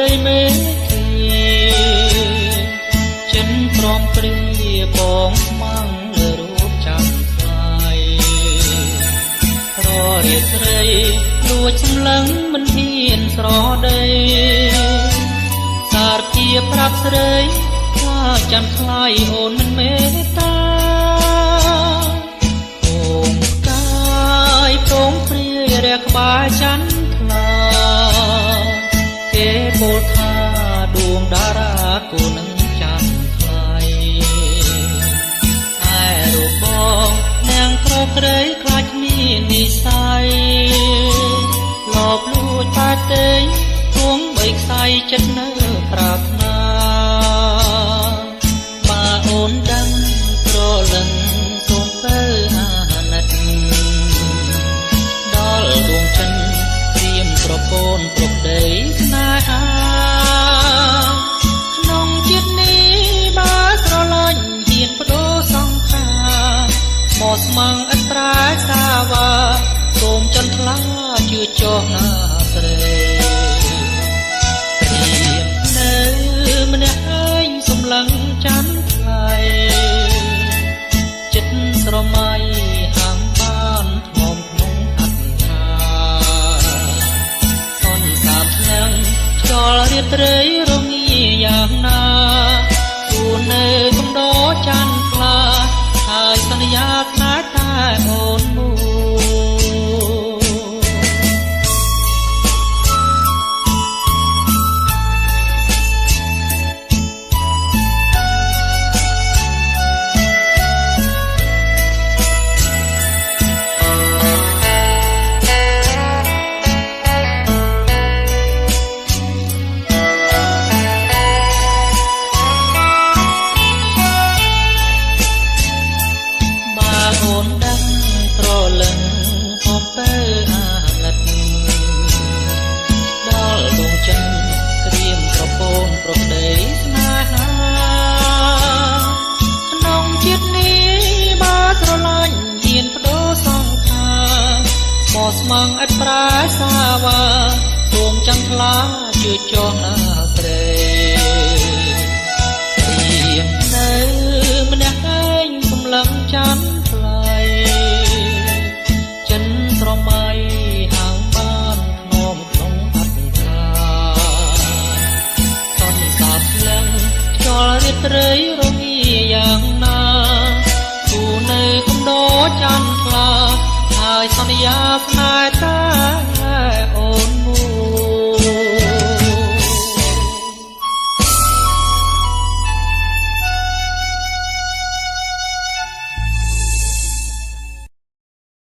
យមេឃីចិនព្រមព្រៀបងស្មងលើរូបចាំថ្លៃររាត្រីលួចសម្លឹងមិនហ៊ានស្រដីសារជាប្រាប់ស្រីថាចាំថ្លៃអូនមិនមេត្តាអូនកាយព្រមព្រៀរះក្បាលច័ន្ទថ្លាគេពោលថាដួងតារាគូនឹងច័ន្ទថ្លៃឯរូបបងនាងប្រក្រៃខ្លាចមាននិស័យលបលួចបាត់ទេទងបីខ្សែចិត្តនៅប្រាថ្នាបើអូនដឹងប្រលឹងសូមទៅអាណិតដល់ដួងចិនត្រៀមប្រពន្ធគ្រប់ដីស្នេហាក្នុងជាតិនេះបើស្រឡាញ់ហ៊ានបដូរសង្ខារមកស្មងឥតប្រែសាវ៉ាសូមចន្ទថ្លាជឿចោះណាស្រីម្នាក់ឯងសំឡឹងច័ន្ទថ្លៃចិត្តស្រមៃហាងបានថ្មក្នុងអត្តថាសន្សាមឆ្លងខ្យល់រាត្រីរងាយ៉ាងណាគួរនៅកំដរច័ន្ទថ្លាហើយសន្យាស្នេហ៍តែអូនមួយអូនដឹងប្រលឹងសូមទៅអាណិតដល់ដួងចិនត្រៀមប្រពន្ធប្រដីស្នេហាក្នុងជាតិនេះបើស្រឡាញ់ហ៊ានបដូរសង្ខារមកស្មងឥតប្រែសាវ៉ាសូមចន្ទថ្លាជឿចោះណាស្រីនៅម្នាក់ឯងសំឡឹងច័ន្ទចិនស្រមៃហាងបានថ្នមក្នុងអត្តថាសន្សាបស្លឹងខ្យល់រាត្រីរងាយ៉ាងណាគូនៅកំដរច័ន្ទថ្លាហើយសន្យាស្នេហ៍តែ